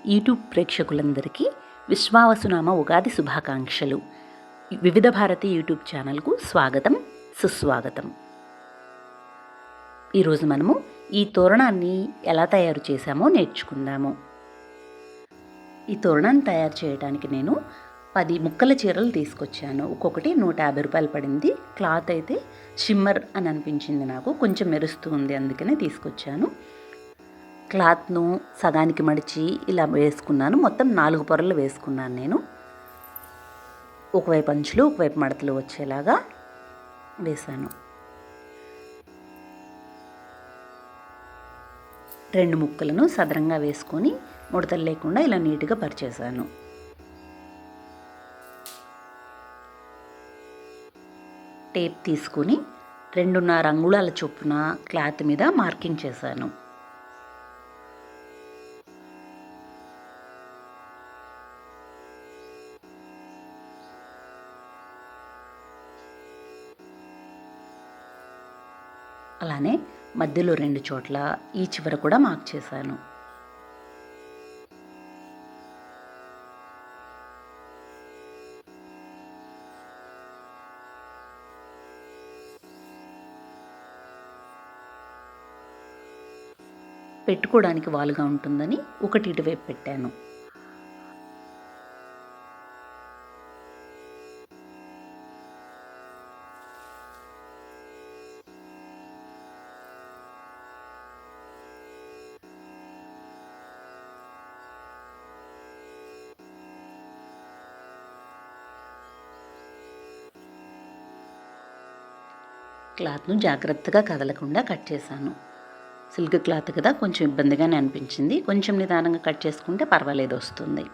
YouTube ప్రేక్షకులందరికీ విశ్వావసునామ ఉగాది శుభాకాంక్షలు. వివిధ భారతి యూట్యూబ్ ఛానల్కు స్వాగతం, సుస్వాగతం. ఈరోజు మనము ఈ తోరణాన్ని ఎలా తయారు చేశామో నేర్చుకుందాము. ఈ తోరణాన్ని తయారు చేయడానికి నేను 10 ముక్కల చీరలు తీసుకొచ్చాను. ఒక్కొక్కటి 150 రూపాయలు పడింది. క్లాత్ అయితే షిమ్మర్ అని అనిపించింది, నాకు కొంచెం మెరుస్తూ ఉంది, అందుకనే తీసుకొచ్చాను. క్లాత్ను సగానికి మడిచి ఇలా వేసుకున్నాను. మొత్తం 4 పొరలు వేసుకున్నాను నేను. ఒకవైపు అంచులు ఒకవైపు మడతలు వచ్చేలాగా వేశాను. 2 ముక్కలను సదరంగా వేసుకొని ముడతలు లేకుండా ఇలా నీట్గా పరిచేశాను. టేప్ తీసుకొని 2.5 అంగుళాల చొప్పున క్లాత్ మీద మార్కింగ్ చేశాను. అలానే మధ్యలో 2 చోట్ల ఈ చివర కూడా మార్క్ చేశాను. పెట్టుకోవడానికి వాలుగా ఉంటుందని ఒకటి ఇటువైపు పెట్టాను. క్లాత్ను జాగ్రత్తగా కదలకుండా కట్ చేశాను. సిల్క్ క్లాత్ కదా, కొంచెం ఇబ్బందిగానే అనిపించింది. కొంచెం నిదానంగా కట్ చేసుకుంటే పర్వాలేదు, వస్తుంది.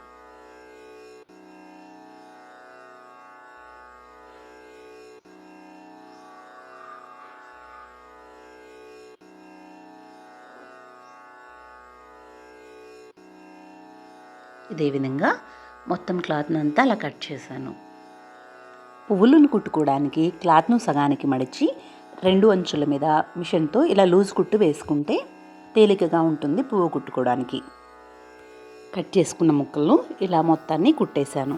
ఇదే విధంగా మొత్తం క్లాత్ను అంతా అలా కట్ చేశాను. పువ్వులను కుట్టుకోవడానికి క్లాత్ను సగానికి మడిచి 2 అంచుల మీద మిషన్తో ఇలా లూజ్ కుట్టు వేసుకుంటే తేలికగా ఉంటుంది పువ్వు కుట్టుకోవడానికి. కట్ చేసుకున్న ముక్కలను ఇలా మొత్తాన్ని కుట్టేశాను.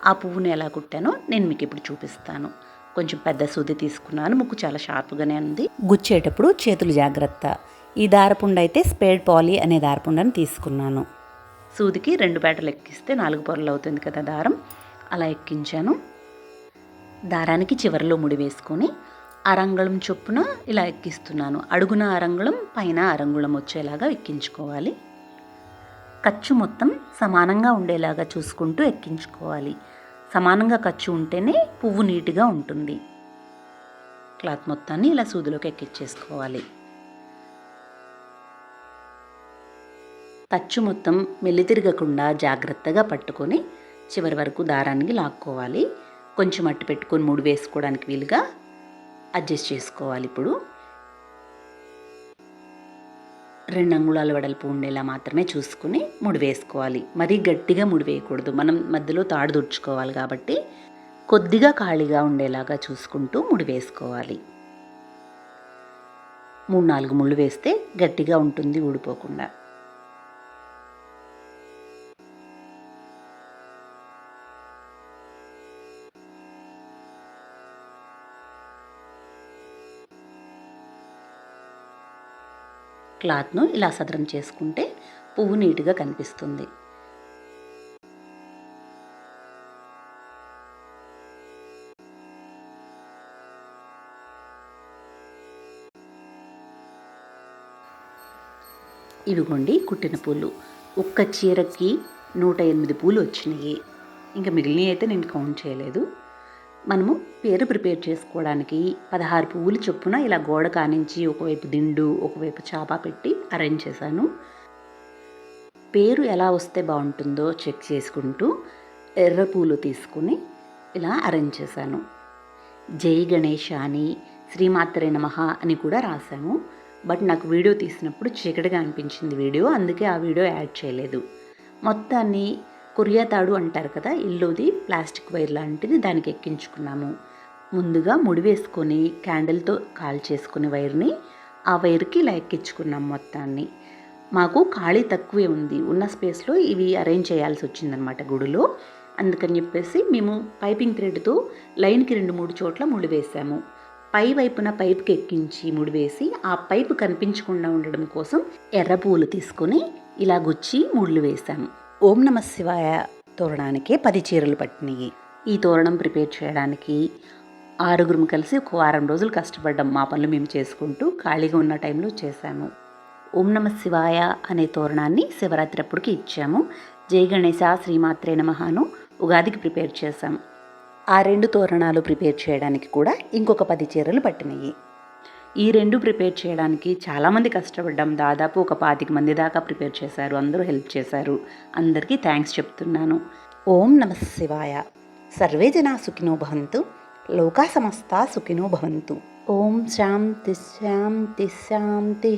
ఆ పువ్వును ఎలా కుట్టానో నేను మీకు ఇప్పుడు చూపిస్తాను. కొంచెం పెద్ద సూది తీసుకున్నాను. ముక్కు చాలా షార్ప్గానే ఉంది. గుచ్చేటప్పుడు చేతులు జాగ్రత్త. ఈ దారపుండ అయితే స్పేడ్ పాలీ అనే దారపుండని తీసుకున్నాను. సూదికి 2 పేటలు ఎక్కిస్తే 4 పొరలు అవుతుంది కదా దారం. అలా ఎక్కించాను. దారానికి చివరిలో ముడి వేసుకొని అరంగుళం చొప్పున ఇలా ఎక్కిస్తున్నాను. అడుగున అరంగుళం, పైన అరంగుళం వచ్చేలాగా ఎక్కించుకోవాలి. ఖర్చు మొత్తం సమానంగా ఉండేలాగా చూసుకుంటూ ఎక్కించుకోవాలి. సమానంగా ఖర్చు ఉంటేనే పువ్వు నీట్గా ఉంటుంది. క్లాత్ మొత్తాన్ని ఇలా సూదిలోకి ఎక్కించేసుకోవాలి. ఖర్చు మొత్తం మెల్లితిరగకుండా జాగ్రత్తగా పట్టుకొని చివరి వరకు దారానికి లాక్కోవాలి. కొంచెం అట్టు పెట్టుకొని ముడి వేసుకోవడానికి వీలుగా అడ్జస్ట్ చేసుకోవాలి. ఇప్పుడు 2 అంగుళాల వెడల్పు ఉండేలా మాత్రమే చూసుకుని ముడి వేసుకోవాలి. మరీ గట్టిగా ముడి వేయకూడదు, మనం మధ్యలో తాడు దుడుచుకోవాలి కాబట్టి కొద్దిగా ఖాళీగా ఉండేలాగా చూసుకుంటూ ముడి వేసుకోవాలి. 3-4 ముళ్ళు వేస్తే గట్టిగా ఉంటుంది, ఊడిపోకుండా. క్లాత్ను ఇలా సదరం చేసుకుంటే పువ్వు నీట్గా కనిపిస్తుంది. ఇవిగోండి కుట్టిన పూలు. ఒక్క చీరకి 108 పూలు వచ్చినాయి. ఇంకా మిగిలినవి అయితే నేను కౌంట్ చేయలేదు. మనము పేరు ప్రిపేర్ చేసుకోవడానికి 16 పువ్వులు చొప్పున ఇలా గోడ కానించి ఒకవైపు దిండు ఒకవైపు చాప పెట్టి అరేంజ్ చేశాను. పేరు ఎలా వస్తే బాగుంటుందో చెక్ చేసుకుంటూ ఎర్ర పూలు తీసుకుని ఇలా అరేంజ్ చేశాను. జై గణేష అని, శ్రీమాత్రే నమః అని కూడా రాశాము. బట్ నాకు వీడియో తీసినప్పుడు చీకటిగా అనిపించింది వీడియో, అందుకే ఆ వీడియో యాడ్ చేయలేదు. మొత్తాన్ని కొరియా తాడు అంటారు కదా, ఇల్లుది ప్లాస్టిక్ వైర్ లాంటిది, దానికి ఎక్కించుకున్నాము. ముందుగా ముడి వేసుకొని క్యాండిల్తో కాల్ చేసుకుని వైర్ని ఆ వైర్కి ఇలా ఎక్కించుకున్నాం మొత్తాన్ని. మాకు ఖాళీ తక్కువే ఉంది, ఉన్న స్పేస్లో ఇవి అరేంజ్ చేయాల్సి వచ్చిందనమాట గుడిలో. అందుకని చెప్పేసి మేము పైపింగ్ థ్రెడ్తో లైన్కి 2-3 చోట్ల ముడి వేసాము. పై వైపున పైపుకి ఎక్కించి ముడి వేసి ఆ పైపు కనిపించకుండా ఉండడం కోసం ఎర్ర పువ్వులు తీసుకొని ఇలా గుచ్చి ముళ్ళు వేసాము. ఓం నమ శివాయ తోరణానికే 10 చీరలు పట్టినాయి. ఈ తోరణం ప్రిపేర్ చేయడానికి 6గురం కలిసి ఒక వారం రోజులు కష్టపడ్డాం. మా పనులు మేము చేసుకుంటూ ఖాళీగా ఉన్న టైంలో చేశాము. ఓం నమ శివాయ అనే తోరణాన్ని శివరాత్రి అప్పటికి ఇచ్చాము. జై గణేశ శ్రీమాత్రే నమఃను ఉగాదికి ప్రిపేర్ చేశాము. ఆ 2 తోరణాలు ప్రిపేర్ చేయడానికి కూడా ఇంకొక 10 చీరలు పట్టినాయి. ఈ 2 ప్రిపేర్ చేయడానికి చాలామంది కష్టపడ్డాం. దాదాపు ఒక 25 మంది దాకా ప్రిపేర్ చేశారు. అందరూ హెల్ప్ చేశారు. అందరికీ థ్యాంక్స్ చెప్తున్నాను. ఓం నమ శివాయ. సర్వే జనా సుఖినో భవంతు. లోకా సమస్తా సుఖినో భవంతు. ఓం శాంతి శాంతి శాంతి.